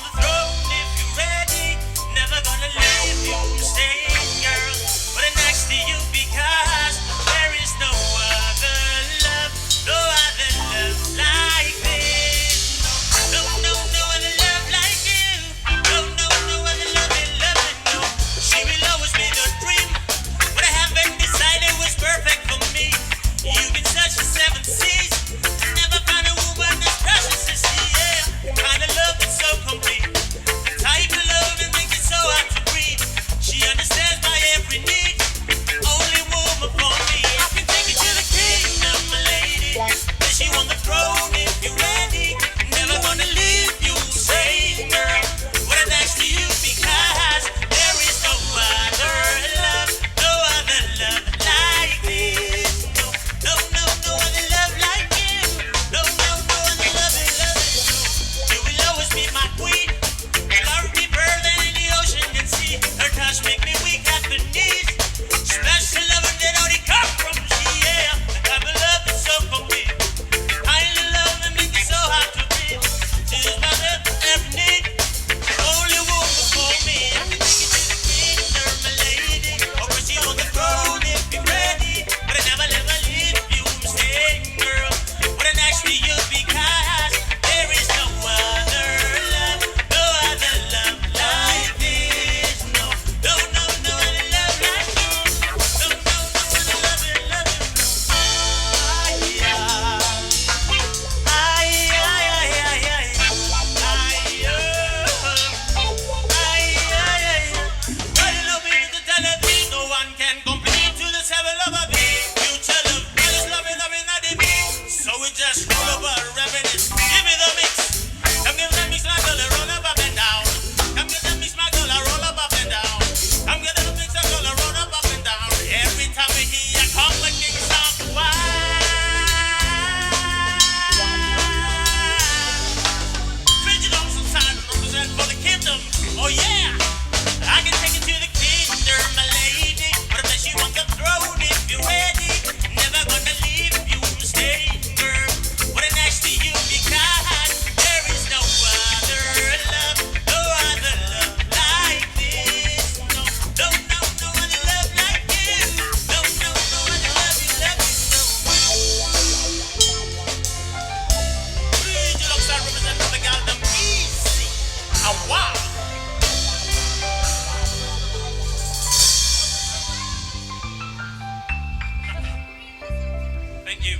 the throne if you're ready. Never gonna leave you staying, girl. But next to you because there is no other love, no other love like this. No, no, no other love like you. No, no, no other love, no. She will always be the dream. What I haven't decided was perfect for me. You can search the seven seas, never find a woman as precious as she, yeah. Kind of love that's so complete. The type of love that makes it so hard to breathe. She understands my every need. Only woman for me. I can take you to the kingdom, my lady. Then she on the throne if you're ready. Never gonna leave you, say, girl. What I next to you because there is no other love, no other love like this. No, no, no other love like you. No, no, no other love. You will always be my queen. Love deeper than the ocean can see. Her touch make me weak at the knees. Special loving that only come from she, yeah. The type of love that's so complete. Kind of love that makes it so hard to breathe. She's my love every need. Only woman for me. I can take you to the kingdom, my lady. Or put you on the throne if you're ready. But I never leave you, staying, girl. What I next to you because there is no other love, no other love like this. No, no, no, no other love like this. No, no, no other love, love. No one can compete to the seven love of me. Future love, all this loving, at the beat. So we just roll over, reminisce. Give me the mix. Come give the mix, my girl, roll up and down. Come give the mix, my girl, roll up and down. Come give the mix, my girl, roll up and down. Every time we hear you come the king song, why? Fridge on some sign represent for the kingdom. Oh yeah, I can take you to the kingdom, my lady. But I bet you on the throne if you're ready. Never gonna leave you, stay, girl. What I next to you because there is no other love, no other love like this. No, no, no, no other love like you. No, no, no other love you, no. Bridge alongside represent for the goddamn easy. Ah, wow. Thank you.